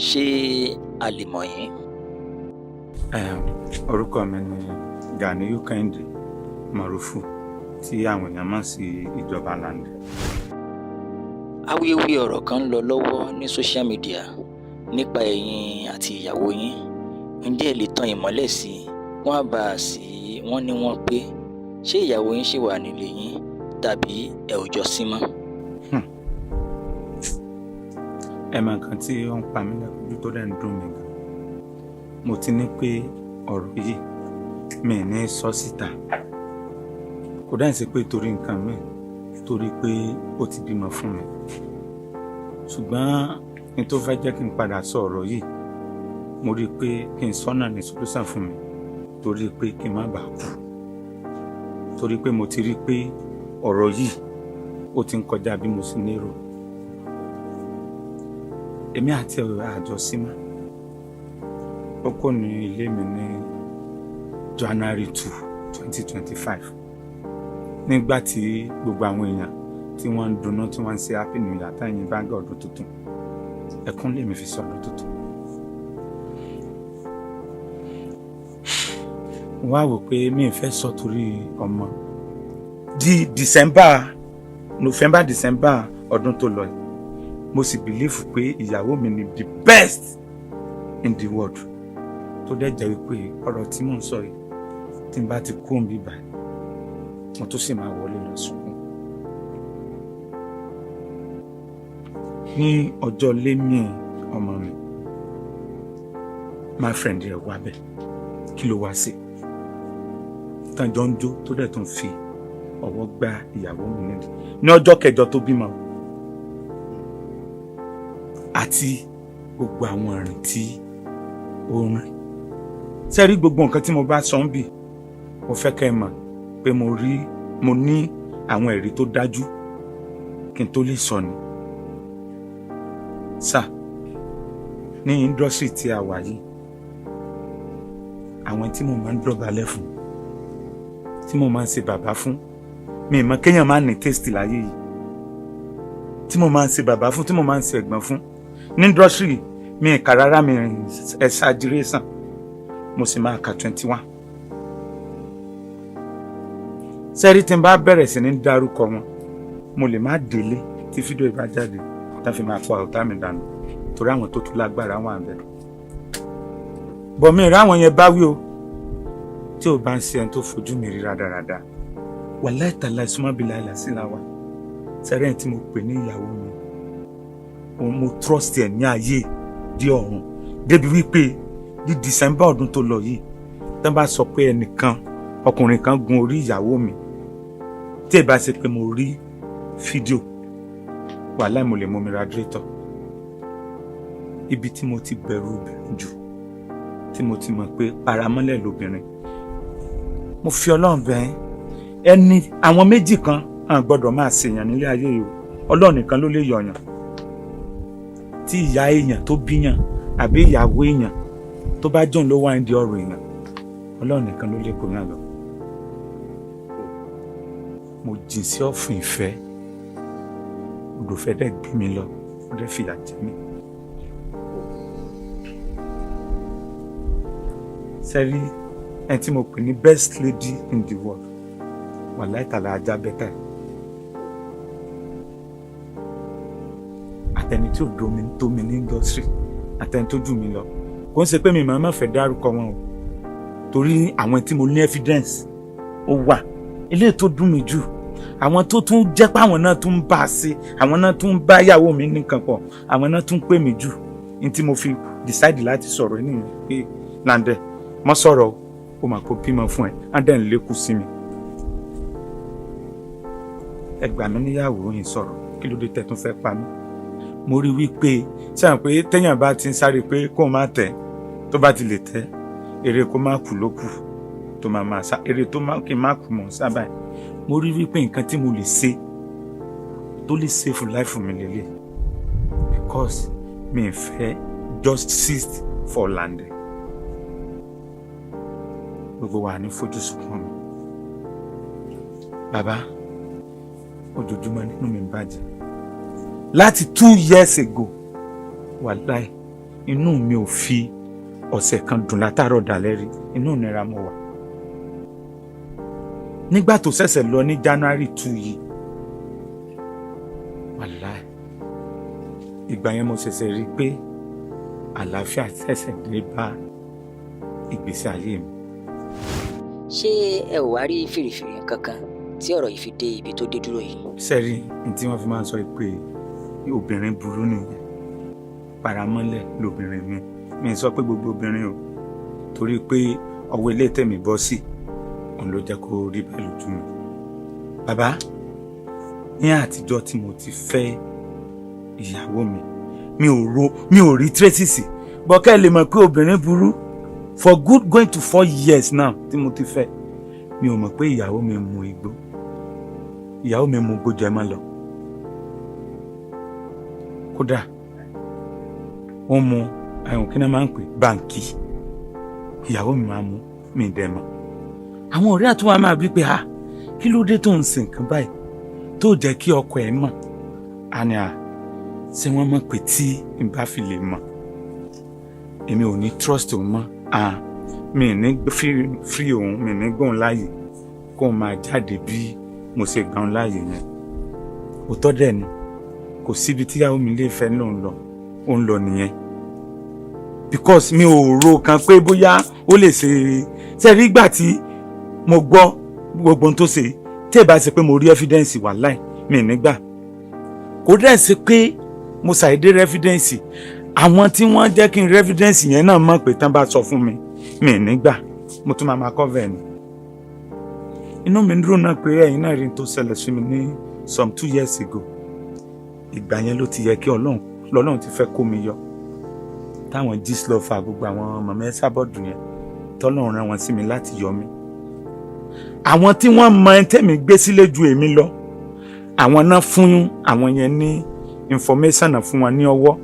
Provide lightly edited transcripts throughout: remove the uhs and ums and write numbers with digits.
ṣé a lè mọ̀ yín? Orúkọ mi ni Ganiyu Kẹ́hìndé Marufu tí àwọn èèyàn mọ̀ sí Ijoba Lande. Awuyewuye ọ̀rọ̀ kan ń lọ lọ́wọ́ ní social media nípa ẹ̀yin àti ìyàwó yín. Ǹjẹ́ ẹ lè tan ìmọ́lẹ̀ sí i? Wọ́n á bá a sí wọ́n ní wọ́n pé ṣé ìyàwó yín ṣì wà nílé yín tàbí ẹ ò jọ sí mọ́? Ẹ mọ nǹkan tí ó ń pa mí lẹ́kọ̀ọ́ tó dẹ̀ ń dùn mí gan. Mo ti ní pé ọ̀rọ̀ yìí mi ní sọ síta. Kò dáhùn sí pé torí nǹkan mi, torí pé ó ti bímọ fún mi. Ṣùgbọ́n ní tó fẹ́ jẹ́ kí n padà sọ ọ̀rọ̀ yìí, mo rí i pé kí n sọ́nà ní solution fún mi, torí pé kí n má bàa kú. Torí pé mo ti rí i pé ọ̀rọ̀ yìí ó ti ń kọjá bí mo sì lérò. Èmi àti àjọsímọ́ ó kò ní ilé mi ní January 2, 2025. Nígbà tí gbogbo àwọn èèyàn tí wọ́n ń dunnú tí wọ́n ń ṣe happy new year táyìn bá ń gbọ́ ọdún tuntun, ẹkún lèmi fi sọ ọdún tuntun. Mo wá wò pé mi ò fẹ́ sọ torí ọmọ di November December ọdún tó lọ yìí. Mo sì believe pé ìyàwó mi ni the best in the world. Tó dẹ̀ jẹ́ wípé ọ̀rọ̀ tí mò ń sọ yìí tí n bá ti kú òǹbí báyìí mo tó sì máa wọlé lọ sunkún. Ní ọjọ́ lémi ọmọ mi, my friend rẹ̀ wá bẹ̀, kí ló wá sí? Tán jọ ń jó tó dẹ̀ tún fi ọwọ́ gbá ìyàwó mi nídìí ní ọjọ́ kẹjọ tó bímọ. Àti gbogbo àwọn ìrìn tí ó rìn. Ṣé rí gbogbo nǹkan tí mo bá sọ ń bì, mo fẹ́ kẹ́ ẹ mọ̀ pé mo ní àwọn ẹ̀rí tó dájú kí n tó lè sọ ni. Sà, ní indọ́sírì tí a wà yìí, àwọn tí mo máa ń dọ̀bálẹ̀ fún, tí mo máa ń ṣe bàbá fún, mi ì mọ̀ kéèyàn máa ní taste láyé yìí. Tí mo máa ń ṣe bàbá fún, tí mo máa ń ṣe ẹ̀gbọ́n fún, ní indọ́sírì mi ì kà rárá, mi exaggeration, mo sì máa ka 21. Sẹ́rí tí n bá bẹ̀rẹ̀ sí ní dárúkọ wọn, mo lè má délé tí fídíò ìbá jáde tá fi máa pa ọ̀tá mi dànù torí àwọn tó tún lágbára wọn àbẹ̀. Bọ̀ mi ìrá àwọn yẹn bá wí o, tí ò bá ń ṣe ẹni tó fojú mi rí rádaràda. Wàláhì tàláhì súnmọ́ bí láìlà sí làwà. Sẹ́rẹ́ tí mo pè ní ìyàwó mi, mo trust ẹ̀ ní ayé dí ọ̀run. Débi wípé di December ọdún tó lọ yìí, tán bá sọ pé ẹnìkan, ọkùnrin kan gun orí ìyàwó mi, tí ẹ bá ṣe pé mo rí fídíò, wàláhì mo lè mú mi radiator. Ibi tí mo ti bẹ̀rù obìnrin jù, tí mo ti mọ̀ pé paramọ́lẹ̀ lobìnrin, mo fi Ọlọ́run bẹ̀ ẹni àwọn méjì kan hàn gbọ́dọ̀ máa ṣèyàn nílé ayé yìí. Ọlọ́run nìkan ló lè yọ̀yàn. Tí ìyá èèyàn tó bíyàn àbí ìyàwó èèyàn tó bá jọ̀n ló wá ń di ọ̀rọ̀ èèyàn, Ọlọ́run nìkan ló lè kó yàn lọ. Mo jìn sí ọ̀fìn ìfẹ́, odò fẹ́ dẹ̀ gbé mi lọ, ó dẹ̀ fìyà jẹ mí. Sẹ́rí ẹni tí mo pè ní best lady in the world, wàláhì tàláhì ajá bẹ́tà. Àtẹni tí ò tó mi ní indọ́sírì, àtẹni tó jù mí lọ. Kò ń ṣe pé mi máa má fẹ́ dárúkọ wọn o, torí àwọn tí mo ní evidence ó wà. Eléyìí tó dùn mí jù, àwọn tó tún jẹ́ pé àwọn náà tún ń bá a ṣe, àwọn náà tún ń bá ìyàwó mi nìkan pọ̀, àwọn náà tún pè mí jù. Ní tí mo fi decide láti sọ̀rọ̀ nìyẹn pé Lande, mo sọ̀rọ̀ o mà kó bímọ fún ẹ, á dẹ̀ ń lékún sí mi. Ẹ gbà mí níyàwó yìí sọ̀rọ̀, kí ló dé tẹ́ tún fẹ́ pa mí? Mo rí wípé sẹ́yìn pé téèyàn bá ti ń sáré pé kó má tẹ̀, tó bá ti lè tẹ̀, èrè kó má kú ló kù, tó máa sá, èrè tó má kí n má kú mọ̀ sábà. Mo rí wípé nǹkan tí mo lè ṣe tó lè save life mi lélẹ̀, because mi ò fẹ́ justice for Lande. Gbogbo wa ní fojú sunkún mi. Bàbá, ojoojúmọ́ nínú mi ń bàjẹ́. Láti 2 years ago, wàláhì inú mi ò fi ọ̀sẹ̀ kan dùn látàárọ̀ dalẹ́ rí, inú ìnira mo wà. Nígbà tó ṣẹ̀ṣẹ̀ lọ ní January 2 yìí, wàláì, ìgbà yẹn mo ṣẹ̀ṣẹ̀ rí pé àlàáfíà ṣẹ̀ṣẹ̀ dé bá ìgbésí ayé mi. ṣé ẹ ò wá rí fìrìfìrì kankan tí ọ̀rọ̀ yìí fi dé ibi tó dé dúró yìí? Sẹ́rí ní tí wọ́n fi máa ń sọ pé obìnrin burú nìyẹn, paramọ́lẹ̀ lobìnrin mi sọ pé gbogbo obìnrin o, torí pé ọwọ́ ilé tẹ̀mí bọ́ sí òun ló jẹ́ kó rí bẹ́ẹ̀ lójú mi. Bàbá, ní àtijọ́ tí mo ti fẹ́ ìyàwó mi ò rí traces, bọ́kẹ́ lè mọ̀ pé obìnrin burú. For good going to 4 years now tí mo ti fẹ́, mi ò mọ̀ pé ìyàwó mi mu igbó, ìyàwó mi mu igbó jẹ mọ́ lọ. Kódà wọ́n mu ẹ̀hún kí náà máa ń pè báǹkì, ìyàwó mi máa mú mi dẹ̀ mọ́. Àwọn ọ̀rẹ́ àtúwà máa bí pé kí ló dé tó ń sin nǹkan báyìí tó jẹ́ kí ọkọ ẹ̀ mọ̀? Àní ṣé wọ́n mọ̀ pé tí n bá fi lè mọ̀ èmi ò ní trust òun mọ́. Mi ní free òun, mi ní gbọ́n láàyè kó máa jáde bí mo ṣe gbọ́n láàyè yẹn. Òótọ́ dẹ̀ ni kò síbi tíyàwó mi lè fẹ́ lòun lọ, òun lọ nìyẹn. Because mi ò ro kan pé bóyá ó lè ṣe rí ìgbà tí mo gbọ́ gbogbo ohun tó ṣe, tí ẹ bá ṣe pé mo rí evidence wàláì mi nígbà. Kò dẹ̀ ṣe pé mo ṣàìdé evidence, àwọn tí wọ́n jẹ́ kí n rí evidence yẹn náà mọ̀ pé tán bá sọ fún mi nígbà, mo tún máa cover ni. Inú mi dúró náà pé ẹ̀yin náà rí n tó ṣẹlẹ̀ sí mi ní some 2 years ago. Ìgbà yẹn ló ti yẹ kí Ọlọ́run ti fẹ́ kó mi yọ. Táwọn gíslọ́fà gbogbo àwọn ọmọ mi sábọ̀dù yẹn tọ́lọ́run rán wọn sí mi láti yọ mí. Àwọn tí wọ́n mọ ẹni tẹ́mi gbé sílé ju èmi lọ, àwọn náà fún àwọn yẹn ní information náà fún wọn ní ọwọ́,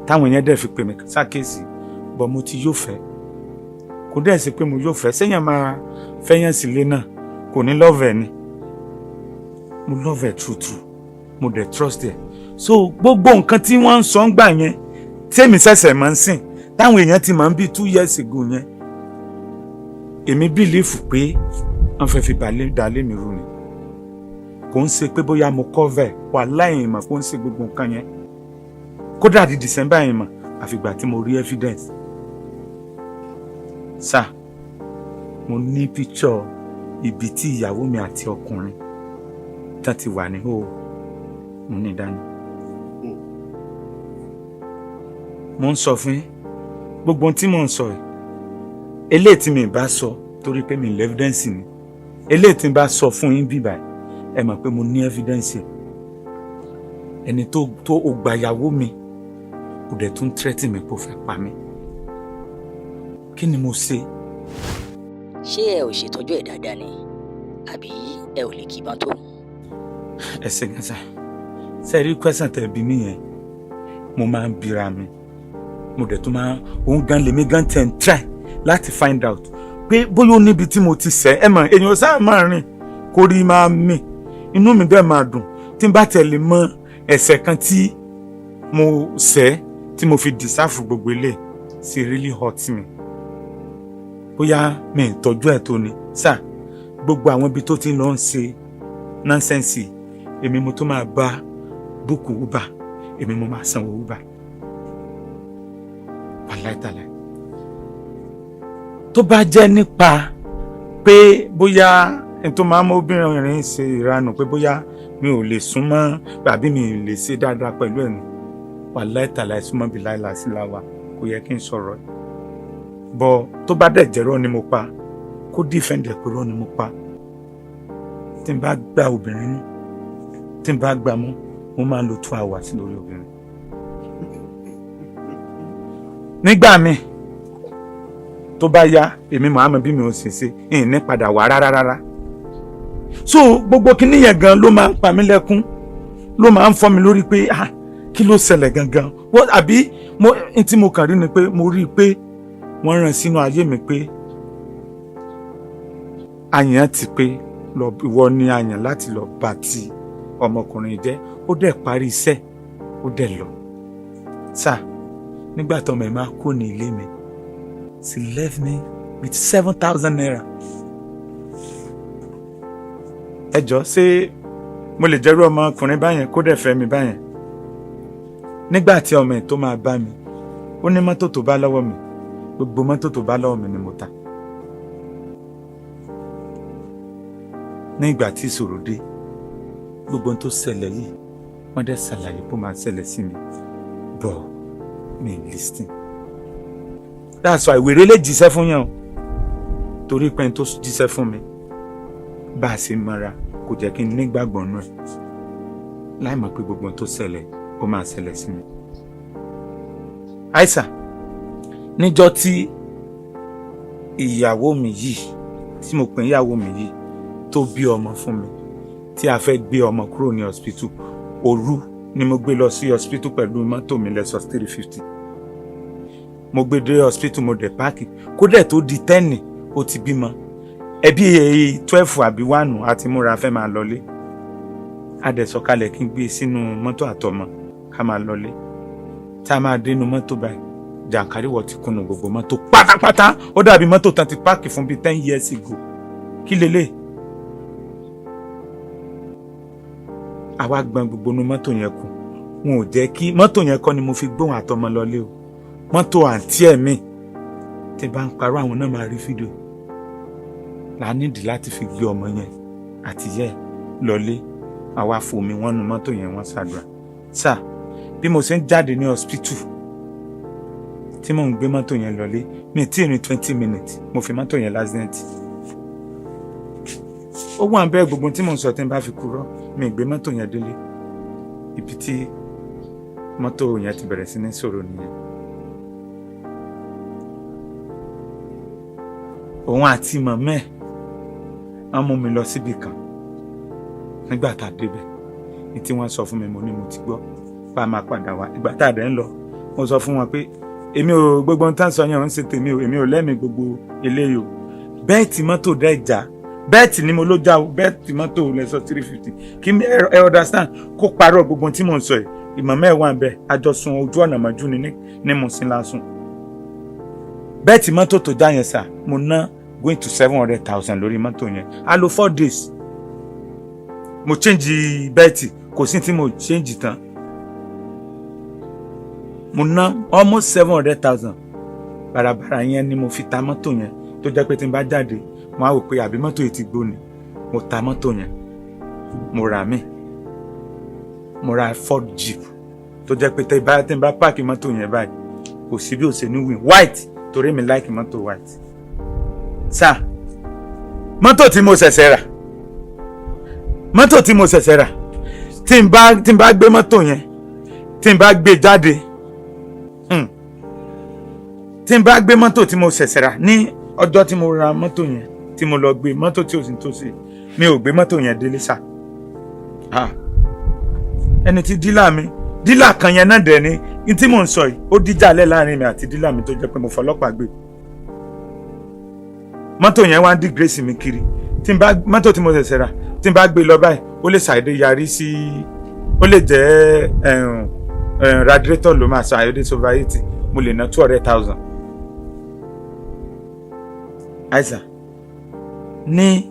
táwọn yẹn dẹ̀ fi pè mí sákèsì, bọ́ mo ti yóò fẹ́. Kò dẹ̀ sí pé mo yóò fẹ́, sẹ́yìn máa fẹ́yàn sílé náà kò ní love ẹ̀ ni. Mo love ẹ̀ true, mo dẹ̀ trust ẹ̀. So gbogbo nǹkan tí wọ́n ń sọ ń gbà yẹn tẹ́mi ṣẹ̀ṣẹ̀ máa ń sìn, táwọn èèyàn ti máa ń bí 2 years ago yẹn, èmi believe pé wọ́n fẹ́ fi dalé mi rú ni. Kò ń ṣe pé bóyá mo cover wà láì mọ̀ kó ń ṣe gbogbo nǹkan yẹn. Kódà di December yẹn mọ̀ àfìgbà tí mo rí evidence. Sà, mo ní picture ibi tí ìyàwó mi àti ọkùnrin tán ti wà ní hóò, mo ní dání. Mo ń sọ fún yín gbogbo ohun tí mo ń sọ yìí, eléyìí tí mi bá sọ torí pé mi ní evidence ni, eléyìí tí n bá sọ fún yín bíbá ẹ mọ̀ pé mo ní evidence. Ẹni tó o gba ìyàwó mi kò dẹ̀ tún threaten mi kó fẹ́ pa mí. Kí ni mo ṣe? ṣé ẹ ò ṣètọ́jú ẹ̀ dáadáa ni àbí ẹ ò lè kí bá tó? Ẹ ṣe gan sa, ṣe rí question tẹ́ bí mi yẹn mo máa ń bira mi, mo dẹ̀ tún máa òun gan lèmi gan tẹ̀ ń try láti find out pé bóyá ó níbi tí mo ti ṣẹ̀. Ẹ mọ̀ èèyàn sáà máa rìn kó rí máa mì, inú mi dẹ̀ máa dùn tí n bá tẹ̀lé mọ ẹ̀ṣẹ̀ kan tí mo ṣẹ̀ tí mo fi deserve gbogbo ilé sí really hurt me. Bóyá mi ì tọ́jú ẹ̀ tó ni sà, gbogbo àwọn ibi tó ti lọ ń ṣe nonsense èmi mo tó máa bá búùkù Uber, èmi mo máa sanwó Uber. Wàláìtàlẹ̀ tó bá jẹ́ nípa pé bóyá ẹni tó máa ń mú obìnrin ṣe ìranù pé bóyá mi ò lè súnmọ́ tàbí mi ò lè ṣe dáadáa pẹ̀lú ẹ̀nu, wàláìtàlẹ̀ súnmọ́ bí láìláà sí láwa kò yẹ kí n sọ̀rọ̀. Bọ̀ tó bá dẹ̀ jẹ́rọ́ ni mo pa, kó dífẹ́ǹdẹ̀ pé rọ́ ni mo pa. Tí n bá gba obìnrin mú, tí n bá gbà mú, mo máa ń lo 2 hours lórí obìnrin. Nígbà míì tó bá yá èmi mọ̀ àmọ́ bí mi ò ṣe ìní padà wá rárá. So gbogbo kinní yẹn gan ló máa ń pa mí lẹ́kún, ló máa ń fọ́ mi lórí pé kí ló ṣẹlẹ̀ gangan. Àbí n tí mo kàn rí ni pé mo rí i pé wọ́n rán sínú ayé mi pé àyàn ti pé ìwọ ni àyàn láti lọ bá ti ọmọkùnrin jẹ́, ó dẹ̀ parí iṣẹ́ ó dẹ̀ lọ. Sà, nígbà tó ọmọ ẹ̀ máa kó ní ilé mi she left me with 7,000 naira. ẹ jọ̀ọ́ ṣé mo lè jẹ́rú ọmọkùnrin báyẹn kó dẹ̀ fẹ́ mi báyẹn? nígbà tí ọmọ ẹ̀ tó máa bá mi ó ní mọ́tò tó bá lọ́wọ́ mi, gbogbo mọ́tò tó bá lọ́wọ́ mi ni mo ta. ní ìgbà tí ìṣòro dé, gbogbo ohun tó ṣẹlẹ̀ yìí wọ́n dẹ̀ ṣàlàyé bó máa ṣẹlẹ̀ sí mi, bọ̀ mi ò listen. that's why ìwé lè jíṣẹ́ fún yàn o, torí pé n tó jíṣẹ́ fún mi bá a ṣe mọ́ra kò jẹ́ kí n nígbàgbọ́ nù ẹ̀, láì mọ̀ pé gbogbo ohun tó ṣẹlẹ̀ ó máa ṣẹlẹ̀ sí mi. àìsàn níjọ́ tí ìyàwó mi yìí tí mo pè ìyàwó mi yìí tó bí ọmọ fún mi, tí a fẹ́ gbé ọmọ kúrò ní hospital, òru ni mo gbé lọ sí hospital pẹ̀lú mọ́tò mi Lexus 350. mo gbé dé hospital, mo dẹ̀ páàkì, kódẹ̀ tó di 10 ó ti bímọ. ẹbí 12 àbí 1 àti múra fẹ́ máa lọlé. a dẹ̀ sọ̀kalẹ̀ kí n gbé sínú mọ́tò àtọmọ ká máa lọlé. tá a máa dénú mọ́tò báyìí, jàǹkáríwọ̀ ti kùnú gbogbo mọ́tò pátápátá. ó dàbí mọ́tò tán ti páàkì fún bíi 10 years ago. kí lélẹ̀? àwa gbọ́n gbogbo inú mọ́tò yẹn kù. wọn ò jẹ́ kí mọ́tò yẹn kọ́ ni mo fi gbóhùn àtọmọ lọlé o. mọ́tò àǹtí ẹ̀ mi tí bá ń parọ́ àwọn náà máa rí fídíò. la nídìí láti fi gbé ọmọ yẹn àti yẹ lọlé. àwa fòmí wọn nu mọ́tò yẹn wọ́n ṣàdúrà. sà bí mo ṣe ń jáde ní hospital tí mò ń gbé mọ́tò yẹn lọlé, mi tí ìrìn 20 minutes mo fi mọ́tò yẹn lásìdẹ́ǹtì. ó wà ń bẹ́ẹ̀ gbogbo tí mò ń sọ tí n bá fi kúrò, mi gbé mọ́tò yẹn délé. ibi tí mọ́tò yẹn ti bẹ̀rẹ̀ sí ní sọ̀rọ̀ nìyẹn. òun àti màmá ẹ̀ wọ́n mú mi lọ síbi kan. nígbà tá a débẹ̀ ní tí wọ́n sọ fún mi, mo ní mo ti gbọ́ pa máa padà wá. ìgbà tá a dẹ̀ ń lọ, mo sọ fún wọn pé èmi ò gbogbo ohun tá à ń sọ yẹn ò ń ṣe tèmi o, èmi ò lẹ́mìí gbogbo eléyìí o. bẹ́ẹ̀tì mọ́tò dẹ́ ìjà, bẹ́ẹ̀tì ni mo ló já o, bẹ́ẹ̀tì mọ́tò Lexus 350. kí ẹ understand kó parọ́ gbogbo ohun tí mò ń sọ yìí. ìmọ̀ mẹ́wàá ń bẹ àjọsùn ojú ọ̀nà mọ́jú ni ní mo sin lásùn. bẹ́ẹ̀tì mọ́tò tó já yẹn sà, mo ná going to 700,000 lórí mọ́tò yẹn. a lo 4 days. mo change bẹ́ẹ̀tì, kò sí tí mo change tán. mo ná almost 700,000. bàràbàrà yẹn ni mo fi ta mọ́tò yẹn, tó jẹ́ pé tí n bá jáde mo á wò pé àbí mọ́tò yìí ti gbó ni. mo ta mọ́tò yẹn, mo rà mí, mo ra Ford Jeep tó jẹ́ pé tí n bá páàkì mọ́tò yẹn báyìí kò sí bí ó ṣe ní win white, torí mi like mọ́tò white. sá mọ́tò tí mo ṣẹ̀ṣẹ̀ rà, tí n bá gbé mọ́tò yẹn, tí n bá gbé jáde, tí n bá gbé mọ́tò tí mo ṣẹ̀ṣẹ̀ rà ní ọjọ́ tí mo ra mọ́tò yẹn, tí mo lọ gbé mọ́tò tí ò sí tó ṣe, mi ò gbé mọ́tò yẹn délé sá. ẹni tí dílà kan yẹn náà dẹ̀ ni tí mò ń sọ yìí, ó díjà lẹ́ láàrin mi àti dílà mi tó jẹ́ pé mo fọlọ́pàá gbé. mọ́tò yẹn wá ń dí grace mi kiri. mọ́tò tí mo ṣẹ̀ṣẹ̀ rà, tí n bá gbé lọ báyìí, ó lè ṣàìdé yarí sí, ó lè jẹ́ radiator ló máa ṣàìdé soviet, mo lè ná 200,000. àìsàn ní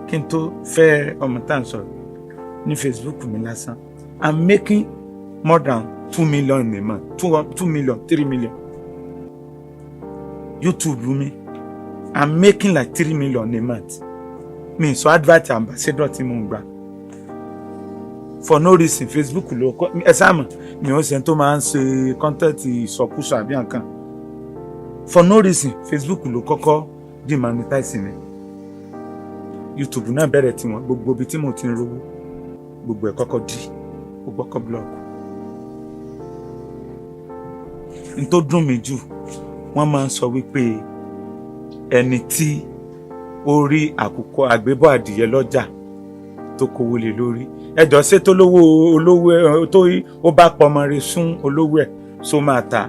kí n tó fẹ́ ọmọ tá à ń sọ̀rọ̀ ní Facebook mi lásán, I'm making more than 2 million a month, 2 million, 3 million. YouTube mi, I'm making like 3 million a month. mi sọ advert ambassador tí mo ń gbà for no reason. Facebook ló kọ́ ẹ sáàmù mi ò ṣe tó máa ń ṣe content ìsọkúsọ àbí nǹkan. For no reason Facebook ló kọ́kọ́ demonetize mi. YouTube náà bẹ̀rẹ̀ tiwọn, gbogbo ibi tí mo ti ń rówó gbogbo ẹ̀ kọ́kọ́ di gbogbo ọkọ̀ block. n tó dùn mí jù, wọ́n máa ń sọ wípé ẹni tí ó rí àkùkọ àgbébọ̀ adìyẹ lọ́jà tó kówó lé lórí, ẹjọ́ ṣé tó olówó tó ó bá pọmọ rẹ̀ sún olówó ẹ̀ so máa ta.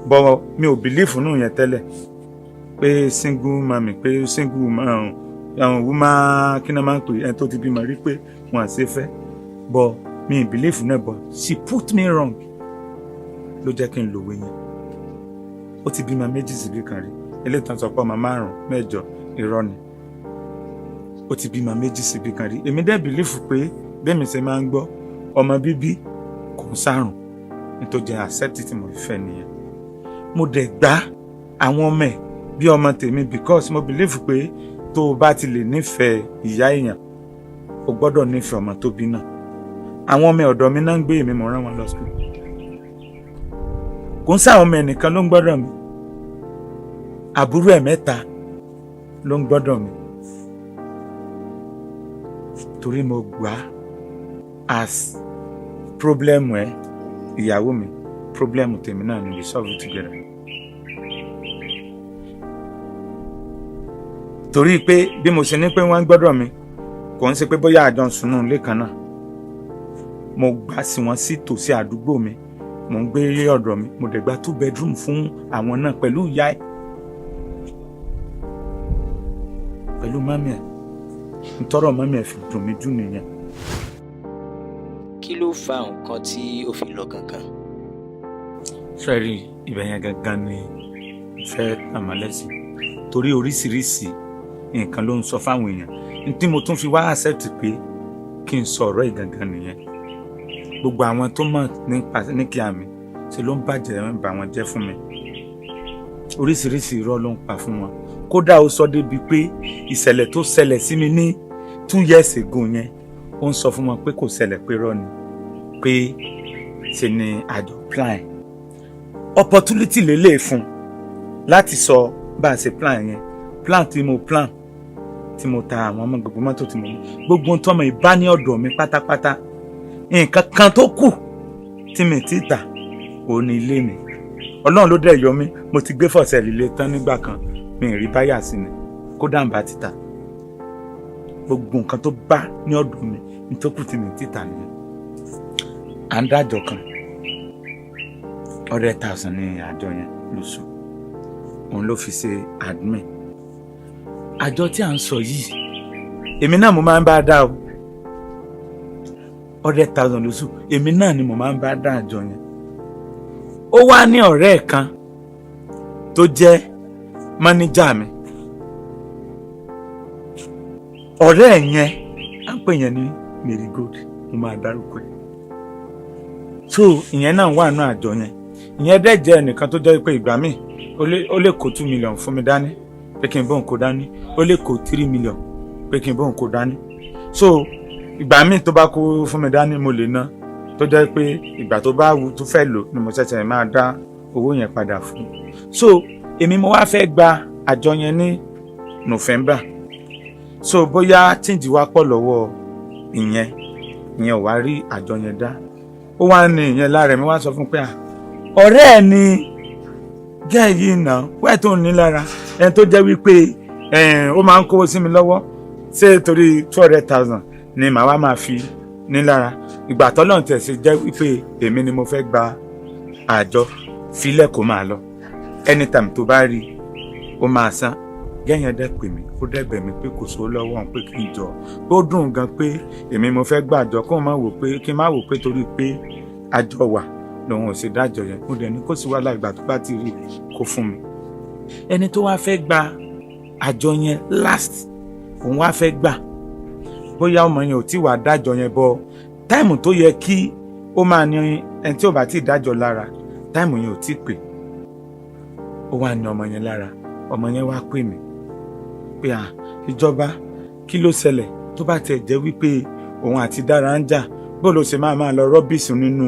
bọ́ mi ò bìlífù nù yẹn tẹ́lẹ̀ pé single mami, pé single woman kí ni máa ń pè ẹni tó ti bímọ rí pé wọn à ṣe fẹ́. bọ́ mi ì bìlífù náà, bọ́ she put me wrong. ló jẹ́ kí n lòwe yẹn. Ó ti bímọ 2 síbí kan rí, eléyìí tán sọ pé ọmọ 5 mẹ́jọ irọ́ ni. Ó ti bímọ 2 síbí kan rí. Èmi dẹ̀ bìlífù pé bẹ́ẹ̀ mi ṣe máa ń gbọ́ ọmọ bíbí kò ń sàrùn, nítorí jẹ́ accept tí mo fẹ́ nìyẹn. Mo dẹ̀ gbá àwọn ọmọ ẹ̀ bí ọmọ tèmi because mo bìlífù pé tó o bá ti lè nífẹ̀ẹ́ ìyá èèyàn o gbọ́dọ̀ nífẹ̀ẹ́ ọmọ tó bí náà. Àwọn ọmọ ọ̀dọ̀ mi náà ń gbé èmi mo rán wọn lọ school. Kò ń sáwọn ọmọ ẹnìkan ló ń gbọ́dọ̀ mi, àbúrò ẹ̀ 3 ló ń gbọ́dọ̀ mi, torí mo gbà as problem ẹ ìyàwó mi, problem tèmi náà ni we solve it together. Torí pé bí mo ṣe ní pé wọ́n gbọ́dọ̀ mi kò ń ṣe pé bóyá àjọ ń sunú ilé kan náà. Mo gbà sí wọn sí tòsí àdúgbò mi, mo ń gbé ọ̀dọ̀ mi, mo dẹ̀ gba 2 bedroom fún àwọn náà pẹ̀lú ìyá ẹ̀, pẹ̀lú mami ẹ̀. Ntọ́rọ̀ mami ẹ̀ fi dùn mí jù nìyẹn. Kí ló fa nǹkan tí ó fi lọ gangan? Sẹ́rí ibẹ̀ yẹn gangan ni fẹ́ àmọ́lẹ́sìn, torí oríṣiríṣi nǹkan ló ń sọ fáwọn èèyàn tí mo tún fi wá accept pé kí n sọ̀rọ̀ ìgangan nìyẹn. Gbogbo àwọn tó mọ̀ ní kí àmì ṣe ló ń bàjẹ́ ń bà wọ́n jẹ́ fún mi. Oríṣiríṣi irọ́ ló ń pa fún wọn. Kódà ó sọ débi pé ìṣẹ̀lẹ̀ tó ṣẹlẹ̀ sí mi ní 2 years ago yẹn ó ń sọ fún wọn pé kò ṣẹlẹ̀ pé irọ́ ni, pé ṣe ni àjọ plan. Opportunity lélẹ̀ fún láti sọ bá a ṣe plan yẹn, plan tí mo plan tí mo ta àwọn ọmọ gbogbo mọ́tò tí mo ní, gbogbo ohun tó ọmọ ìbá ní ọ̀dọ̀ mi pátápátá. Nǹkan kan tó kù tí mi ti tà òun ni ilé mi. Ọlọ́run ló dẹ̀ yọ mí, mo ti gbé fọ̀sẹ̀ líle tán nígbà kan, mi ì rí báyà sí ni kó dàmbà títà. Gbogbo nǹkan tó bá ní ọ̀dọ̀ mi nítòkù tí mi ti tà nìyẹn. À ń dájọ́ kan 100,000 ní àjọ yẹn lóṣù, òun ló fi ṣe admin. Àjọ tí à ń sọ yìí èmi náà mo máa ń bá dá o, 100,000 lóṣù èmi náà ni mo máa ń bá dá àjọ yẹn. Ó wá ní ọ̀rẹ́ kan tó jẹ́ mánéjà mi. Ọ̀rẹ́ yẹn à ń pè yẹn ní Marigold, mo máa dárúkọ ẹ̀. So ìyẹn náà wà nínú àjọ yẹn. Ìyẹn dẹ̀ jẹ́ ẹnìkan tó jẹ́ pé ìgbà míì ó lè kó 2 million fún mi dání pé kí n bóun kó dání, ó lè kó 3 million pé kí n bóun kó dání. So ìgbà míì tó bá kó fún mi dání mo lè ná, tó jẹ́ pé ìgbà tó bá wù tó fẹ́ lò ni mo ṣẹ̀ṣẹ̀ máa dá owó yẹn padà fún. So èmi mo wá fẹ́ gba àjọ yẹn ní November. So bóyá change wá pọ̀ lọ́wọ́ ìyẹn ò wá rí àjọ yẹn dá. Ó wá ní ìyẹn lára mi wá sọ fún pé ọ̀rẹ́ ẹ̀ ni gẹ́ yìí náà wẹ́ẹ̀ tó ní lára ẹni tó jẹ́ wípé ó máa ń kówó sí mi lọ́wọ́, ṣé torí 200,000 ni màá wá máa fi ní lára. Ìgbà tọ́lọ́run tẹ̀ sí jẹ́ wípé èmi ni mo fẹ́ gba àjọ filẹ̀ kó máa lọ, anytime tó bá rí ó máa san. Gẹ́yẹn dẹ́ pè mí, ó dẹ́ bẹ̀ mí pé kò sówó lọ́wọ́ òun pé kí n jọ. Ó dùn gan pé èmi mo fẹ́ gbàjọ kó má wò pé kí n má wò pé torí pé àjọ wà lòun ò ṣe dájọ yẹn. Mo dẹ̀ ní kó sì wá láìgbà tó bá ti rí kó fún mi. Ẹni tó wá fẹ́ gba àjọ yẹn last òun wá fẹ́ gbà, bóyá ọmọ yẹn ò tí wà dájọ yẹn bọ táìmù tó yẹ kí ó máa ní ẹni tí ò bá tí dájọ lára, táìmù yẹn ò tí pè. Ó wá ní ọmọ yẹn lára. Ọmọ yẹn wá pè mí pé ìjọba kí ló ṣẹlẹ̀ tó bá tẹ̀ jẹ́ wípé òun àti Dára ń jà, bó ló ṣe máa lọ rọ́bìsì nínú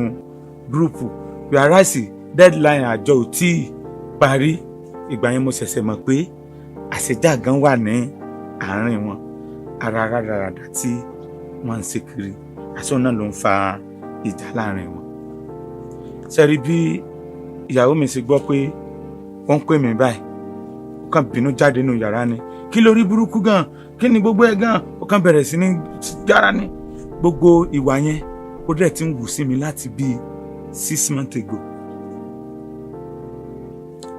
gúrùpù, wíwárásì deadline àjọ ò tí ì parí. Ìgbà yẹn mo ṣẹ̀ṣẹ̀ mọ̀ pé àṣejà gan wà ní àárín wọn, ara rádaràdà tí wọ́n ń ṣe kiri, àṣọ náà ló ń fa ìjà láàrin wọn. Ṣẹ́rí bí ìyàwó mi ṣe gbọ́ pé ó ń pè mí báyìí, ó kàn bínú jáde nínú yàrá ni. Kí ló rí burúkú gan? Kí ni gbogbo ẹ̀ gan? Ó kàn bẹ̀rẹ̀ sí ní yàrá ni. Gbogbo ìwà yẹn ó dẹ̀ ti ń wù sí mi láti bíi 6 months ago.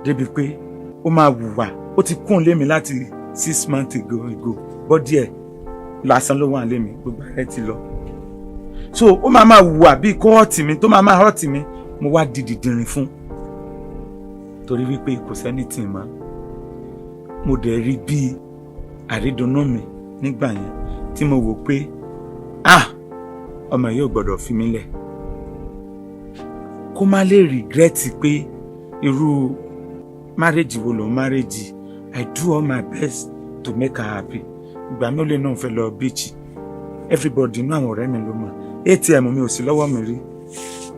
Débi pé ó máa wùwà, ó ti kún lé mi láti 6 months ago. Bọ́dí ẹ̀ lásán ló wà lé mi, gbogbo ẹ̀ ti lọ. So ó máa wùwà bíi kó họ́ọ̀tì mi, tó máa họ́ọ̀tì mi mo wá di dìdìrín fún torí wípé kò sẹ́ni tì mọ́. Mo dẹ̀ rí bí àrídùnnú mi nígbà yẹn tí mo wò pé ọmọ yóò gbọ́dọ̀ fi mí lẹ̀ kó má lè regret pé irú marriage wo ló marriage. I do all my best to make her happy. Ìgbà mi ò lè náà fẹ́ lọ beach, everybody inú àwọn ọ̀rẹ́ mi ló mọ̀. ATM mi ò sí lọ́wọ́ mi rí,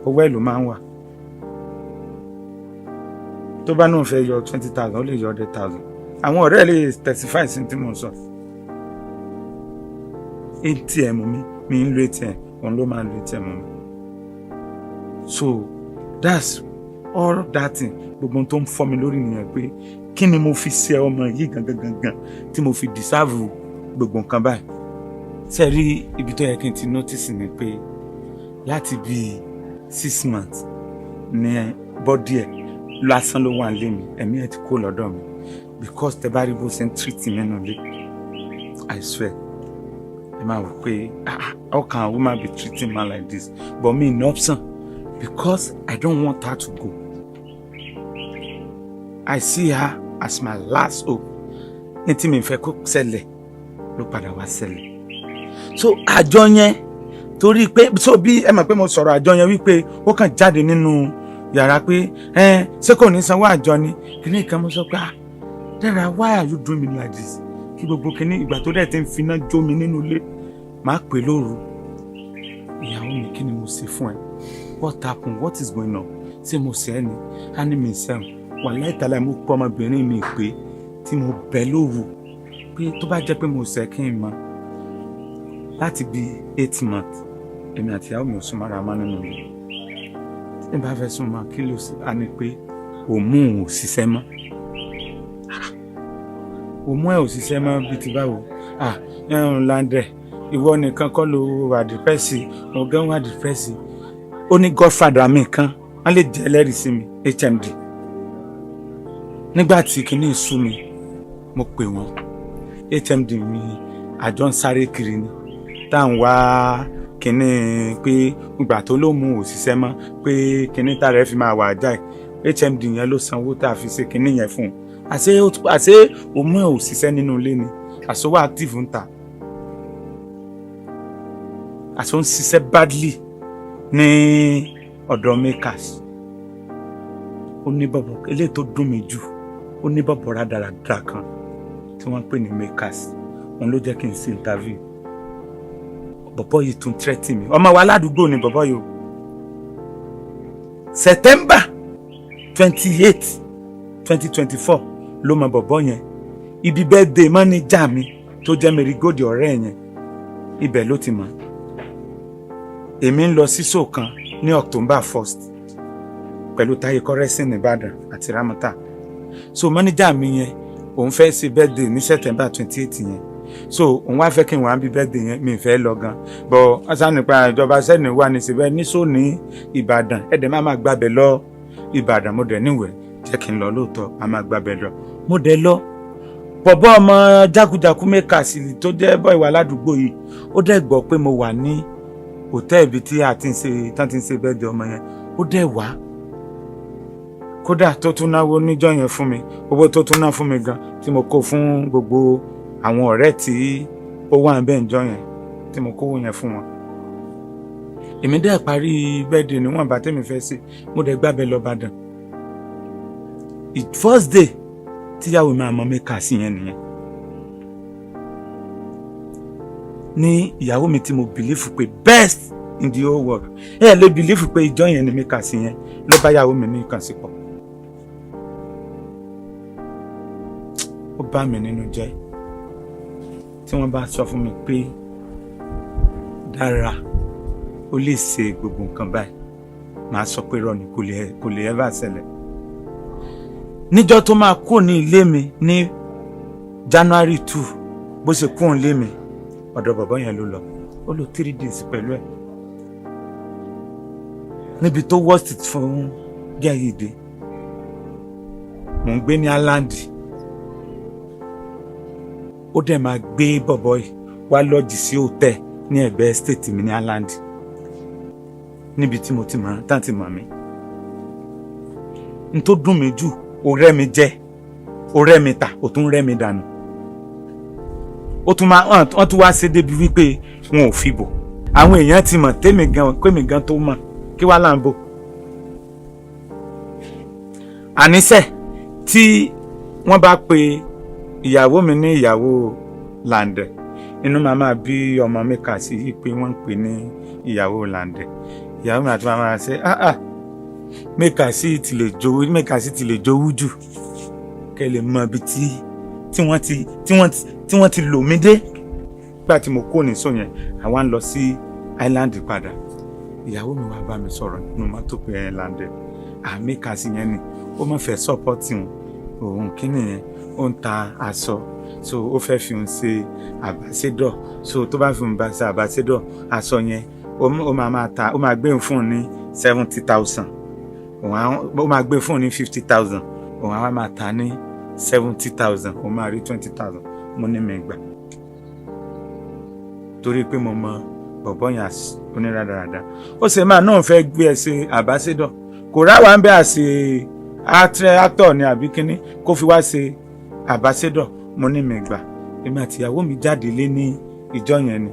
owó ẹ̀ ló máa ń wà. Tó bá náà fẹ́ yọ 20,000 ó lè yọ 100,000. Àwọn ọ̀rẹ́ lè testify sí tí mo sọ. ATM mi ń lo ATM, òun ló máa ń lo ATM mi. So that's all that thing. Gbogbo tó ń fọ́ mi lórí nìyẹn pé kí ni mo fi ṣe ọmọ yìí gangan tí mo fi deserve gbogbo nǹkan báyìí. Ṣé rí ibi tó yẹ kí n ti notice ni pé láti bí 6 months ní bọ́dí ẹ̀ lásán ló wà nílé mi, ẹ̀mí ẹ̀ ti kó lọ́dọ̀ mi because tẹ bá rí bó ṣe ń treat nínú ilé. I swear ẹ máa wò pé how can a woman be treating man like this? But me no option because I don't want her to go. I see her as my last hope. Ní tí mi fẹ́ kó ṣẹlẹ̀ ló padà wá ṣẹlẹ̀. So àjọ yẹn torí pé so bí ẹ mọ̀ pé mo sọ̀rọ̀ àjọ yẹn wípé ó kàn jáde nínú yàrá pé ṣé kò ní sanwó àjọ ni kíní kan mo sọ pé Dara, why are you doing me like this? Kí gbogbo kíní ìgbà tó dẹ̀ ti ń finá jó mi nínú ilé máa pè lóru. Ìyàwó mi kí ni mo ṣe fún ẹ? What happened? What is going on? Ṣé mo ṣe ẹ́ ni? A ní mi sẹ́wọ̀n. Wàláhì tàláhì mo pọ́ ọmọbìnrin mi pé tí mo bẹ̀ lóru pé tó bá jẹ́ pé mo ṣe kí n mọ̀ láti bí 8 months èmi àti ìyàwó mi ò súnmọ́ ara mọ́ nínú ilé. Tí n bá fẹ́ súnmọ́ kí ló ṣe á ní pé òun ò ṣiṣẹ́ mọ́. Òun ẹ̀ ò ṣiṣẹ́ mọ́ bíi ti báwo. Lande ìwọ nìkan kọ́ ló wà depressed, ọ̀gá wà depressed. Ó ní godfather mi kan wọ́n lè jẹ́ ẹlẹ́rìí sí mi HMD. Nígbà tí kìíní sú mi mo pè wọ́n HMD mi àjọ ń sáré kiri ni tá à ń wá kìíní pé ìgbà tó ló mú òṣìṣẹ́ mọ́ pé kìíní tá rẹ̀ fi máa wà jáì HMD yẹn ló sanwó tá a fi ṣe kìíní yẹn fún un. Àṣé òun ẹ̀ òṣìṣẹ́ nínú ilé ni àṣọwọ́ active ń ta àṣọ ń ṣiṣẹ́ badly ní ọ̀dọ̀ makers. Ó ní bọ̀bọ̀ eléyìí tó dùn mí jù ó ní bọ̀bọ̀ rádaràdà kan tí wọ́n ń pè ní makers. Òun ló jẹ́ kí n ṣe interview. Bọ̀bọ̀ yìí tún threaten mi. Ọmọ wa ládùúgbò ni bọ̀bọ̀ yìí o. September 28, 2024 ló mọ bọ̀bọ̀ yẹn. Ibi birthday manager mi tó jẹ́ Merigodi ọ̀rẹ́ yẹn ibẹ̀ ló ti mọ̀. Èmi ń lọ sí show kan ní October 1st pẹ̀lú Táyé Kọ́rẹ́sì ní Ìbàdàn àti Ramata. So manager mi yẹn òun fẹ́ ṣe birthday ní September 28 yẹn. So òun wá fẹ́ kí n wá bí birthday yẹn mi fẹ́ lọ gan. But ọ̀sán nípa ìjọba sẹ́ni wà ní síbẹ̀ ní so ní Ìbàdàn ẹ̀dẹ̀ máa gbàbẹ̀ lọ Ìbàdàn mo dẹ̀ níwẹ̀ jẹ́ kí n lọ lóòótọ́ a máa gbàbẹ̀ lọ. Mo dẹ̀ lọ. Bọ̀bọ̀ ọmọ jákujàku makers tó jẹ́ bọ́ ìwà ládùúgbò yìí ó dẹ̀ gbọ́ pé mo wà ní hòtẹ́ẹ̀lì tí a ti ń ṣe tán ti ń ṣe birthday ọmọ yẹn ó dẹ̀ wá. Kódà tó tún náwó níjọ́ yẹn fún mi owó tó tún ná fún mi gan tí mo kó fún gbogbo àwọn ọ̀rẹ́ tí ó wà níbẹ̀ níjọ́ yẹn tí mo kówó yẹn fún wọn. Èmi dẹ̀ parí birthday níwọ̀n bá tèmi fẹ́ ṣe mo dẹ̀ gbàbẹ̀ lọ Ìbàdàn. First day tíyàwó mi àmọ́ makers yẹn nìyẹn. Ní ìyàwó mi tí mo believe pé best in the whole world lè believe pé ìjọ yẹn ni makers yẹn ló bá ìyàwó mi ní ìkànsípọ̀. Ó bá mi nínú jẹ́ tí wọ́n bá sọ fún mi pé Dara ó lè ṣe gbogbo nǹkan báyìí màá sọ pé rọ ni kò lè ever ṣẹlẹ̀. Níjọ́ tó máa kú ní ilé mi ní January 2 bó ṣe kú ilé mi ọ̀dọ̀ bàbá yẹn ló lọ ó lò 3 days pẹ̀lú ẹ̀ níbi tó worst fún gẹ́yìdé. Mò ń gbé ní Lande ó dẹ̀ máa gbé bọ̀bọ̀ yìí wá lọ́jì sí hòtẹ́ẹ̀ ní ẹ̀gbẹ́ estate mi ní Lande níbi tí mo ti mọ̀ tán ti mọ̀ mí. n tó dùn mí jù ó rẹ́ mi jẹ ó rẹ́ mi tà ó tún rẹ́ mi dànù ó tún máa wọ́n tún wá ṣe débi wípé wọn ò fi bò àwọn èèyàn ti mọ̀ kémi gan tó mọ̀ kí wàá là ń bò. àníṣe tí wọ́n bá pe ìyàwó mi ní ìyàwó Lande inú máa bí ọmọ mi kà sí yìí pé wọ́n ń pè ní ìyàwó Lande ìyàwó mi àti máa ṣe mẹ́ka sí ti lè jowú jù kẹ́ lè mọ ibi tí wọ́n ti lò mí dé nígbà tí mo kó ní sọ yẹn àwa ń lọ sí island padà ìyàwó mi wá bá mi sọ̀rọ̀ nínú mọ́tò pé Lande mẹ́ka sí yẹn ni ó mọ̀ fẹ́ sọ́pọ́tì òun kí nìyẹn ó ń ta aṣọ so ó fẹ́ fi òun ṣe àbáṣẹ́dọ̀ so tó bá fi òun bá ṣe àbáṣẹ́dọ̀ aṣọ yẹn ó máa gbé fún un ní 70,000 ó máa gbé fún un ní 50,000 òun á máa ta ní 70,000 òun máa rí 20,000 mo ní mi gbà torí pé mo mọ bọ̀bọ́ yẹn oníradàradà ó sì máa náà fẹ́ gbé ẹ ṣe àbáṣẹ́dọ̀ kò ráwa ń bẹ́ àṣe actor ni àbí kínní kó fi wá ṣe àbáṣẹ́dọ̀ mo ní mi gbà èmi àti ìyàwó mi jáde lé ní ìjọ yẹn ni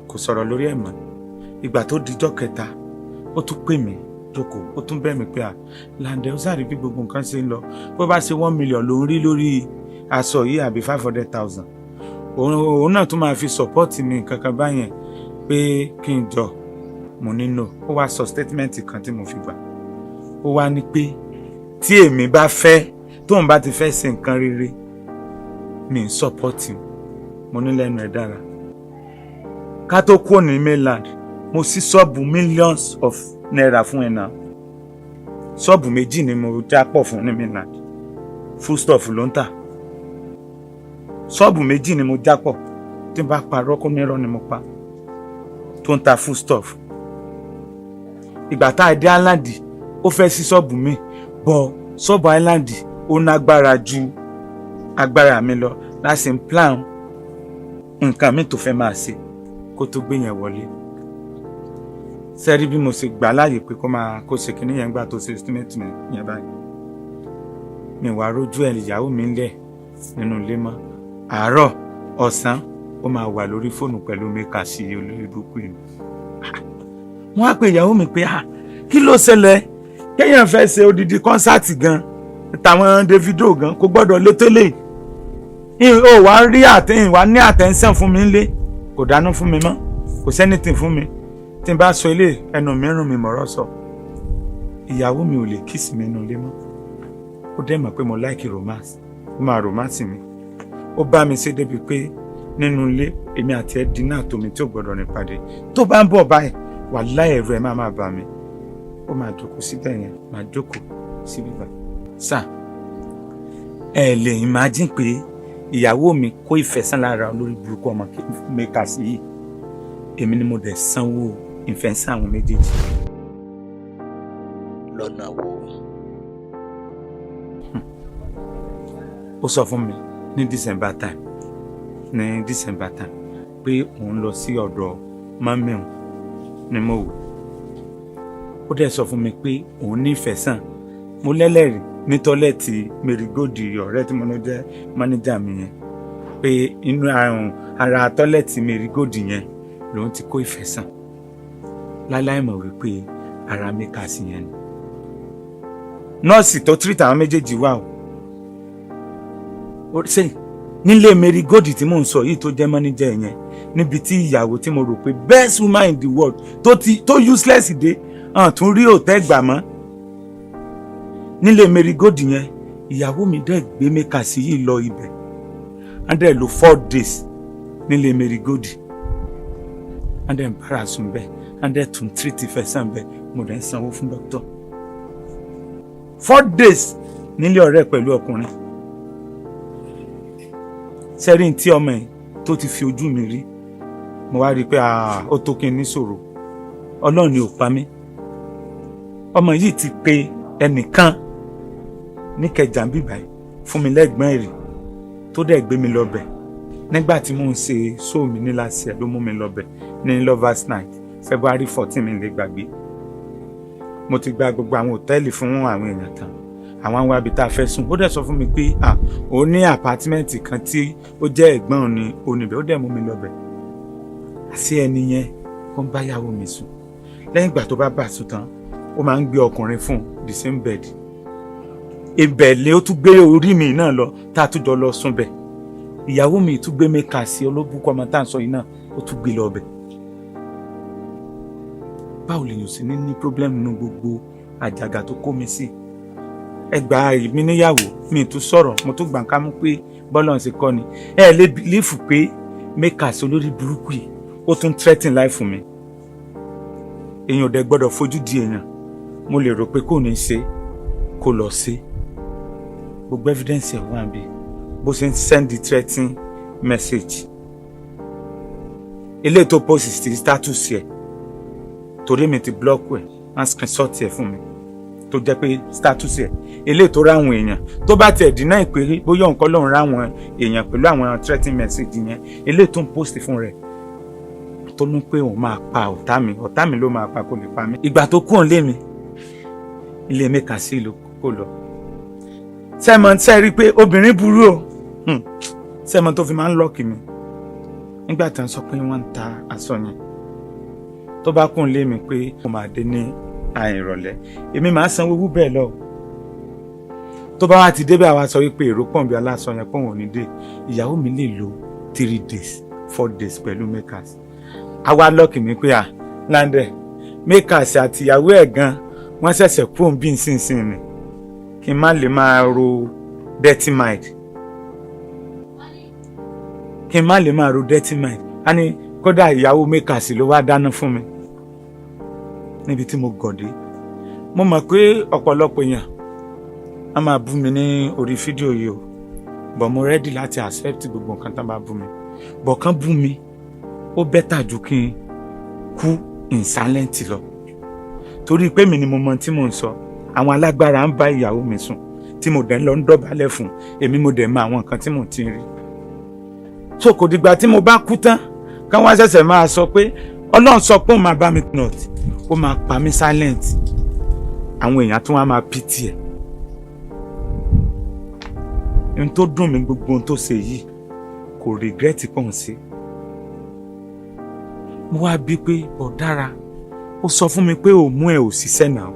kò sọ̀rọ̀ lórí ẹ̀ mọ́ ìgbà tó dijọ́ kẹta ó tún pè mí jókòó ó tún bẹ̀ mí pé Lande ó sáré bí gbogbo nǹkan ṣe ń lọ bó bá ṣe 1 million ló ń rí lórí aṣọ yìí àbí 500,000 òun náà tún máa fi support mi kankan báyẹn pé kí n jọ mo nínú ó wá sọ statement kan tí mo fi gbà ó wá ní pé tí èmi bá fẹ́ tóun bá ti fẹ́ ṣe nǹkan rere mi ń support mo ní lẹ́nu ẹ̀ dára ká tó kúrò ní mainland mo ṣí ṣọ́ọ̀bù millions of naira fún ẹ̀ náà ṣọ́ọ̀bù 2 ni mo já pọ̀ fún ní mainland full stuff ló ń tà ṣọ́ọ̀bù 2 ni mo já pọ̀ tí n bá parọ́ kó nírọ́ ni mo pa tó ń ta full stuff ìgbà tá a dé island ó fẹ́ ṣí ṣọ́ọ̀bù mi bọ̀ ṣọ́ọ̀bù island ó nágbára ju agbára mi lọ láti ń plan nǹkan mi tó fẹ́ máa ṣe kó tó gbé yẹn wọlé sẹ́rí bí mo ṣe gbà láàyè pé kó ṣe kíní yẹn gbà tó ṣe estimate yẹn báyìí mi wá rójú ẹ̀ ìyàwó mi ńlẹ̀ nínú ilé mọ́ àárọ̀ ọ̀sán ó máa wà lórí fóònù pẹ̀lú mẹ́ka sí olórí burúkú yìí wọ́n á pe ìyàwó mi pé kí ló ṣẹlẹ̀ kéèyàn fẹ́ ṣe odidi kọ́nsáàtì gan tàwọn Davido gan kò gbọ́dọ̀ létélè ó wá rí wá ní attention fún mi ńlé kò dáná fún mi mọ́ kò sẹ́nìtìn fún mi tí n bá sọ ilé ẹnu mìíràn mi mọ̀rọ̀ sọ ìyàwó mi ò lè kiss mi nínú ilé mọ́ ó dẹ̀ mọ̀ pé mo like romance ó máa romance mi ó bá mi ṣe débi pé nínú ilé èmi àti ẹ̀ dínà tómi tí ò gbọ́dọ̀ ní pàdé tó bá ń bọ̀ báyìí wàláhì ẹ̀rù ẹ̀ máa bà mí ó máa jókòó síbẹ̀ yẹn máa jókòó síbí bá sà ẹ lè imagine pé ìyàwó mi kó ìfẹ́ sán lára olórí burúkú ọmọ mẹ́ka sí yìí èmi ni mo dẹ̀ sanwó ìfẹ́ sí àwọn méjèèjì. lọ́nà wo. ó sọ fún mi ní December time pé òun lọ sí ọ̀dọ̀ mọ́mí ni mo wò ó dẹ̀ sọ fún mi pé òun nífẹ̀ẹ́ sàn mo lẹ́lẹ́rìí ní tọ́lẹ̀tì mẹ́rìgòdì ọ̀rẹ́ tí mo lọ jẹ́ mánéjà mi yẹn pé inú ara tọ́lẹ̀tì mẹ́rìgòdì yẹn lòun ti kó ìfẹ́ sàn láláì mọ̀ wípé ara mẹ́ka sí yẹn ni nọ́ọ̀sì tó treat àwọn méjèèjì wà ó ṣe nílé mẹ́rìgòdì tí mò ń sọ yìí tó jẹ́ mánéjà yẹn níbi tí ìyàwó tí mo rò pé best woman in the world tó useless dé tún rí òtẹ́ gbà mọ́ nílé mẹ́rìgòdì yẹn ìyàwó mi dẹ̀ gbé mẹ́ka sí yìí lọ ibẹ̀ and then lo 4 days nílé mẹ́rìgòdì and then bára sùn bẹ́ẹ̀ and then tún treat ìfẹ́ sàn bẹ́ẹ̀ mo dẹ̀ ń sanwó fún dókítà 4 days nílé ọ̀rẹ́ pẹ̀lú ọkùnrin sẹ́rìn tí ọmọ ẹ̀ tó ti fi ojú mi rí mo wá rí i pé ó tó kí n níṣòro ọlọ́run ni ò pa mí ọmọ yìí ti pe ẹnìkan ní Ìkẹjà bíbáyìí fún mi lẹ́gbọ́n èrè tó dẹ̀ gbé mi lọ́bẹ̀ nígbà tí mò ń ṣe show mi ní last year ló mú mi lọ́bẹ̀ ní lovers night February 14 mi lè gbàgbé mo ti gba gbogbo àwọn hòtẹ́ẹ̀lì fún àwọn èèyàn tán àwọn wá ibi tá a fẹ́ sùn. Ó dẹ̀ sọ fún mi pé ó ní àpátímẹ́ǹtì kan tí ó jẹ́ ẹ̀gbọ́n òun ní oníbẹ̀, ó dẹ̀ mú mi lọ́bẹ̀. Àṣé ẹni yẹn ó ń bá ìyàwó mi sùn. Lẹ́yìn ìgbà tó bá bà sùn tán, ó máa ń gbé ọkùnrin fún the same bed. Ibẹ̀ lé ó tún gbé orí mi náà lọ tá a tún jọ lọ sùn bẹ̀. Ìyàwó mi tún gbé mẹ́ka sí olóbùkọ́ ọmọ tá à ń sọ yìí náà, ó tún gbé lọ bẹ̀. Báwo lèèyàn sì ní problem nínú gbogbo àjàgà tó kó mi sí? Ẹgbà mi níyàwó mi tún sọ̀rọ̀, mo tún gbà ká mú pé bọ́lọ̀ ń ṣe kọ́ ni. Ẹ lè bìlífù pé mẹ́ka sí olórí burúkú yìí ó tún threaten life fún mi. Èèyàn ò dẹ̀ gbọ́dọ̀ fojú di èèyàn. Mo lè rò pé kò ní ṣe kó lọ ṣe. Gbogbo evidence ẹ̀ wà níbí. Bó ṣe ń send the threatening message. Eléyìí tó post sí status ẹ̀ torí mi ti block ẹ̀, wọ́n screenshot ẹ̀ fún mi tó jẹ́ pé status ẹ̀ eléyìí tó ráwọn èèyàn tó bá tiẹ̀ dínà ìpè bóyá nǹkan lòun ráwọn èèyàn pẹ̀lú àwọn threatening message yẹn eléyìí tó ń post fún rẹ̀ tó ní pé òun máa pa ọ̀tá mi ló máa pa kó lè pa mí. Ìgbà tó kúrò lé mi ilé mẹ́ka sí ìlú kó lọ. Sẹ́mọ̀ ṣe rí i pé obìnrin burú o. Sẹ́mọ̀ tó fi máa ń lọ́ọ̀kì mi nígbà tí wọ́n sọ pé wọ́n ń ta aṣọ yẹn tó bá kún lé mi pé mo máa dé ní àìrọ̀lẹ́ èmi máa san owó bẹ́ẹ̀ lọ. Tó bá wá ti débẹ̀ àwa sọ wípé èrò pọ̀ bí aláṣọ yẹn pọ̀ wọ́n ní dé, ìyàwó mi lè lo 3 days 4 days pẹ̀lú makers. Àwa lọ́ọ̀kì mi pé Lande makers àti ìyàwó ẹ̀ gan wọ́n ṣẹ̀ṣẹ̀ kúrò bí nísinsìnyí ni kí n má lè máa ro dirty mind. Kí n má lè máa ro dirty mind. A ní kódà ìyàwó makers ló wá dáná fún mi níbi tí mo gọ̀dé. Mo mọ̀ pé ọ̀pọ̀lọpọ̀ èèyàn á máa bú mi ní orí fídíò yìí o, but mo ready láti accept gbogbo nǹkan tán bá bú mi. But kán bú mi ó bẹ́tà ju kí n kú in silent lọ. Torí pé mi ni mo mọ tí mò ń sọ. Àwọn alágbára ń bá ìyàwó mi sùn tí mo dẹ̀ ń lọ ń dọ̀bálẹ̀ fún, èmi mo dẹ̀ mọ àwọn nǹkan tí mò ti rí. So kò dìgbà tí mo bá kú tán kán wá ṣẹ̀ṣẹ̀ máa sọ pé Ọlọ́run sọ pé òun máa bá mi not, ó máa pa mí silent. Àwọn èèyàn tún wá máa pity ẹ̀. Ohun tó dùn mí gbogbo ohun tó ṣe yìí kò regret pọ̀ ń ṣe. Mo wá bí pé ọ̀dára ó sọ fún mi pé òmú ẹ̀ ò ṣiṣẹ́ náà.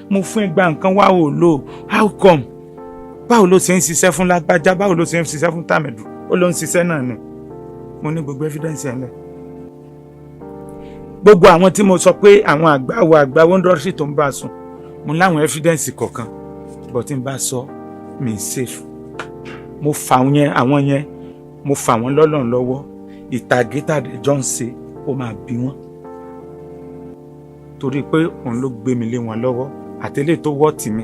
Mo fún ẹgbà nǹkan wá ò lò, how come? Báwo ló ṣe ń ṣiṣẹ́ fún lágbájá, báwo ló ṣe ń ṣiṣẹ́ fún tàmẹ̀dù? Ó ló ń ṣiṣẹ́ náà ni. Mo ní gbogbo evidence ẹ̀ lẹ̀. Gbogbo àwọn tí mo sọ pé àwọn àgbà wọ́ndọ́rì tó ń bá sùn, mo láwọn evidence kọ̀ọ̀kan, but tí n bá sọ mi safe. Mo fà àwọn yẹn mo fà wọ́n lọ́lọ́run lọ́wọ́. Ìtàgé tàdé jọ ń ṣe ó máa bí wọ́n. Torí pé òun ló gbé mi lé wọn lọ́wọ́. Àtẹ̀lé tó wọ́ tì mí,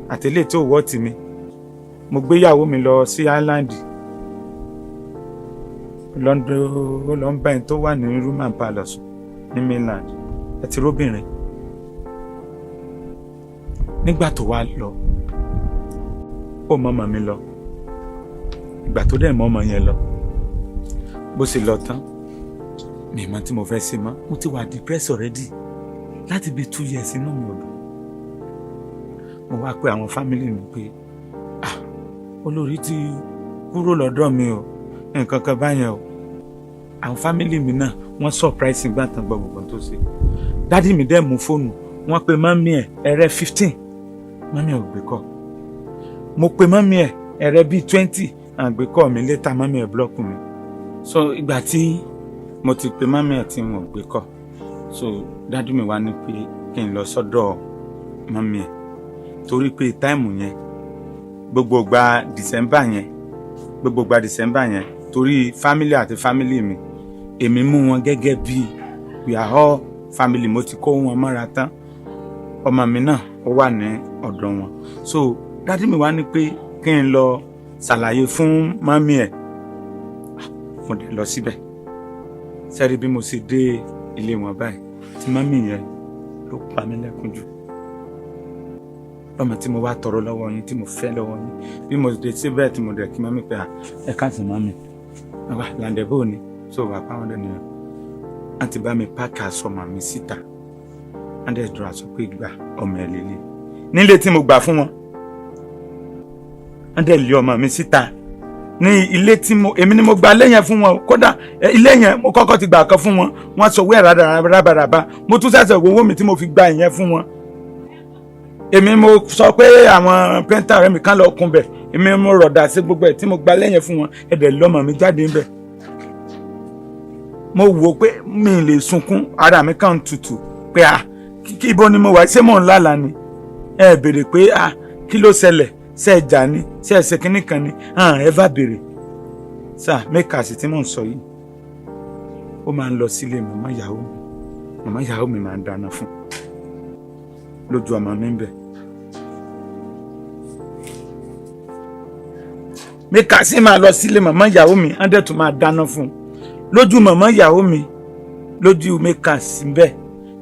àtẹ̀lé tó wọ́ tì mí. Mo gbéyàwó mi lọ sí Island. Lande ó lọ ń bá ẹni tó wà ní Roman Palace ní mainland. Àti róbìnrin. Nígbà tó wá lọ, ó mọ́mọ́ mi lọ. Ìgbà tó dẹ̀ mọ́mọ́ yẹn lọ, bó ṣe lọ tán, mi mọ̀ tí mo fẹ́ ṣe mọ́. Mo ti wà depressed already láti bí 2 years inú mi ò dùn. Mo wá pé àwọn family mi pé olórí ti kúrò lọ́dọ̀ mi o, nǹkan kan báyẹn o. Àwọn family mi náà wọ́n surprise gbà tán gbọ́ gbogbo tó ṣe. Dádì mi dẹ̀ mú fóònù, wọ́n pe mọ́mí ẹ̀ ẹ̀rẹ́ 15, mọ́mí ẹ̀ ò gbé kọ́. Mo pe mọ́mí ẹ̀ ẹ̀rẹ́ bíi 20, àgbé kọ́ mi later mọ́mí ẹ̀ block mi. So ìgbà tí mo ti pe mọ́mí ẹ̀ tí mo gbé kọ́, so dádì mi wá ní pé kí n lọ sọ́dọ̀ mọ́mí ẹ̀ torí pé táìmù yẹn gbogbo gba December yẹn torí family àti family mi èmi mú wọn gẹ́gẹ́ bí we are all family. Mo ti kó wọn mọ́ra tán, ọmọ mi náà ó wà ní ọ̀dọ̀ wọn. So dádì mi wá ní pé kí n lọ ṣàlàyé fún mọ́mí ẹ̀. Mo dẹ̀ lọ síbẹ̀. Sẹ́rí bí mo ṣe dé ilé wọn báyìí tí mọ́mí yẹn ló pa mí lẹ́kún jù. Lọ́mọ tí mo wá tọrọ lọ́wọ́ yín, tí mo fẹ́ lọ́wọ́ yín, bí mo dé síbẹ̀ tí mo dẹ̀ kí mọ́mí pé ẹ káàsán mọ́mí. Lande bó ni so wà pa wọn dẹ̀ nìyẹn. Wọ́n ti bá mi páàkì aṣọ màmí síta. Wọ́n dẹ̀ dúró aṣọ pé gbà ọmọ ẹ̀ lélẹ̀. Nílé tí mo gbà fún wọn, wọ́n dẹ̀ lé ọmọ mi síta ní ilé tí èmi ni mo gba ilé yẹn fún wọn. Kódà ilé yẹn mo kọ́kọ́ ti gbà kan fún wọn, wọ́n sọ wé rábàràbà, mo tún ṣẹ̀ṣẹ̀ owó mi tí mo fi gba ìyẹn fún wọn. Èmi mo sọ pé àwọn pẹ́ńtà rẹ̀ mi kàn lọ kún bẹ̀, èmi mo rọ̀dà sí gbogbo ẹ̀ tí mo gba ilé yẹn fún wọn, ẹ̀dẹ̀ lọ́mọ mi jáde ńbẹ̀. Mo wò pé mi lè sunkún, ara mi kàn tutù pé kí ibo ni mo wà, ṣé mò ń lálàá ni? Ẹ béèrè pé kí ló ṣẹlẹ̀, ṣé ẹ jà ni, ṣé ẹ ṣe kinní kan ni? Ẹ bá béèrè. Sà mẹ́kàsì tí mò ń sọ yìí, ó máa ń lọ sílé màmá ìyàwó mi máa ń dáná fún lójú ọmọ mi ń bẹ̀. Mẹ́kàsì máa lọ sílé màmá ìyàwó mi, á dẹ̀ tún máa dáná fún lójú màmá ìyàwó mi, lójú Mẹ́kàsì bẹ́ẹ̀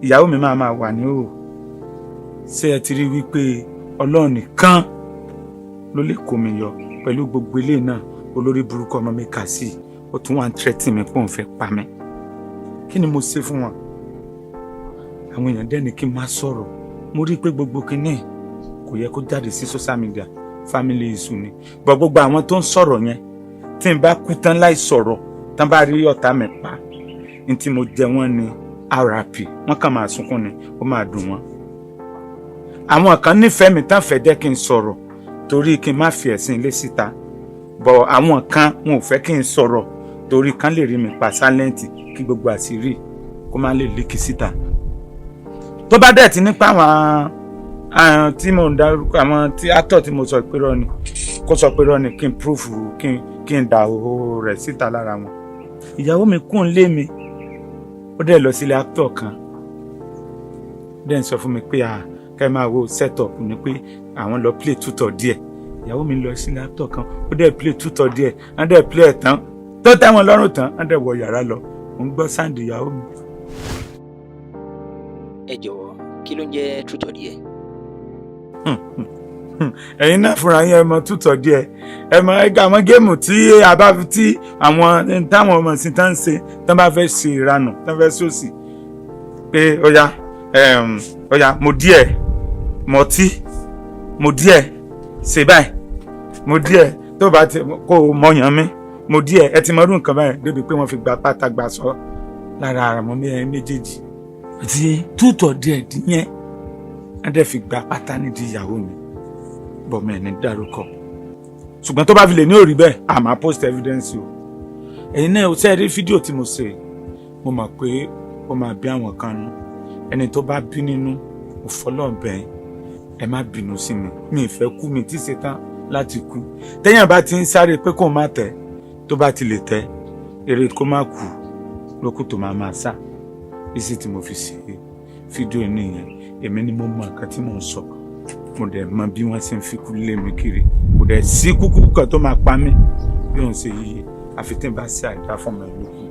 ìyàwó mi máa wà ní òò. Ṣé ẹ ti rí wípé Ọlọ́run nìkan ló lè kó mi yọ pẹ̀lú gbogbo ilé náà? Olórí burúkú ọmọ Mẹ́kàsì ó tún wá ń tẹ́tí mi pé òun fẹ́ pa mí. Kí ni mo ṣe fún wọn? Àwọn èèyàn dẹ́ni kí n má sọ̀rọ̀. Mo rí pé gbogbo kinní kò yẹ kó jáde sí social media, family issue ni. Bọ̀ gbogbo àwọn tó ń sọ̀rọ̀ yẹn tí n bá kú tán láì sọ̀rọ̀ tán bá rí ọ̀tá mi pa, ní tí mo jẹ wọ́n ni RIP, wọ́n kàn máa sunkún ni, ó máa dùn wọ́n. Àwọn kan nífẹ̀ẹ́ mi tán fẹ́ jẹ́ kí n sọ̀rọ̀ torí kí n má fi ẹ̀sìn ilé síta. Bọ̀ àwọn kan wọn ò fẹ́ kí n sọ̀rọ̀ torí kan lè rí mi pa sálẹ́ǹtì kí gbogbo àṣírí kó má lè líkì síta. Tó bá dẹ̀ ti nípa àwọn tí mo ń darúkọ, àwọn tí actor tí mo sọ pé rọ́ ni, kó sọ pé rọ́ ni, kí n proof kí n dà owó rẹ̀ síta lára wọn. Ìyàwó mi kún lé mi, ó dẹ̀ lọ sílé actor kan, dẹ̀ ń sọ fún mi pé kẹ́ máa wo setup ni pé àwọn lọ play tútọ̀ díẹ̀. Ìyàwó mi lọ sílé actor kan, ó dẹ̀ play tútọ̀ díẹ̀, wọ́n dẹ̀ play ẹ̀ tán tó tẹ́wọn lọ́rùn tán, wọ́n dẹ̀ wọ yàrá lọ. Mo ń gbọ́ sound ìyàwó mi. Ẹ jọ̀wọ́, kí ló ń jẹ́ tútọ̀ díẹ̀? Ẹ̀yin náà fúnra yín ẹ mọ̀ tútọ̀ díẹ̀, ẹ mọ̀ àwọn géèmù tí àwọn táwọn ọmọ sí tán ń ṣe tán bá fẹ́ ṣe ìranù, tán fẹ́ sòsì pé ọ̀yà mo díẹ̀ mọtí, mo díẹ̀ ṣe báyìí, mo díẹ̀ tó bá ti kó mọ̀yàn mi, mo díẹ̀ ẹ ti mọ̀rún nǹkan báyìí débi pé wọ́n fi gba pátá gbà sọ lára ara mọ́ méjèèjì. Àti tútọ̀ díẹ̀ díẹ̀ ẹ dẹ̀ fi gba pátá nídìí ìyàwó mi. Bọ̀mọ̀ ẹ̀ ní dárúkọ. Ṣùgbọ́n tó bá fi lè ní òrí bẹ́ẹ̀, a máa post evidence o. Ẹ̀yin náà ṣe rí fídíò tí mo ṣe, mo mọ̀ pé ó máa bí àwọn kan nú. Ẹni tó bá bí nínú, mo fọlọ́ọ̀ bẹ́ẹ̀, ẹ má bínú sí mi. Mi ì fẹ́ kú, mi ti ṣe tán láti kú. Téèyàn bá ti ń sáré pé kó má tẹ̀, tó bá ti lè tẹ̀, eré kó má kú lókù tó máa sá. Bísí tí mo fi ṣe fídíò nìyẹn, èmi ni mo mọ nǹkan tí mò ń sọ. Mo dẹ̀ mọ bí wọ́n ṣe ń fi kú lé mi kiri. Kò dẹ̀ sí kúkú kan tó máa pa mí bí òun ṣe yíyẹ. Àfi tí n bá ṣe àìdá fún mi lókù.